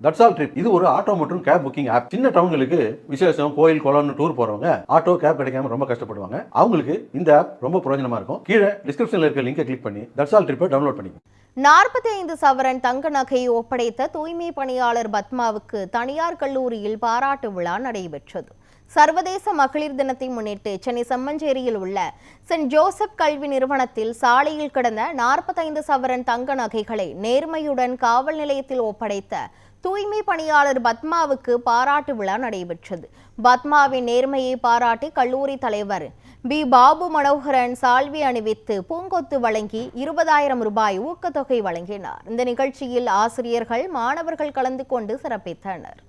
That's all trip இது ஒரு auto மற்றும் கேப் புக்கிங் ஆப். சின்ன டவுன்களுக்கு விசேஷம், கோயில், குளம்னு டூர் போறவங்க ஆட்டோ கேப் கிடைக்காம ரொம்ப கஷ்டப்படுவாங்க. அவங்களுக்கு இந்த ஆப் ரொம்ப பிரயோஜனமா இருக்கும். கீழே டிஸ்கிரிப்ஷன்ல இருக்க லிங்கை கிளிக் பண்ணி தட்ஸ் ஆல் ட்ரிப்பை டவுன்லோட் பண்ணிக்கோங்க. 45 சவரன் தங்க நகையை ஒப்படைத்த தூய்மை பணியாளர் பத்மாவுக்கு தனியார் கல்லூரியில் பாராட்டு விழா நடைபெற்றது. சர்வதேச மகளிர் தினத்தை முன்னிட்டு சென்னை செம்மஞ்சேரியில் உள்ள சென்ட் ஜோசப் கல்வி நிறுவனத்தில் சாலையில் கிடந்த 45 சவரன் தங்க நகைகளை நேர்மையுடன் காவல் நிலையத்தில் ஒப்படைத்த தூய்மை பணியாளர் பத்மாவுக்கு பாராட்டு விழா நடைபெற்றது. பத்மாவின் நேர்மையை பாராட்டி கல்லூரி தலைவர் பி. பாபு மனோகரன் சால்வி அணிவித்து பூங்கொத்து வழங்கி 20,000 ரூபாய் ஊக்கத்தொகை வழங்கினார். இந்த நிகழ்ச்சியில் ஆசிரியர்கள், மாணவர்கள் கலந்து கொண்டு சிறப்பித்தனர்.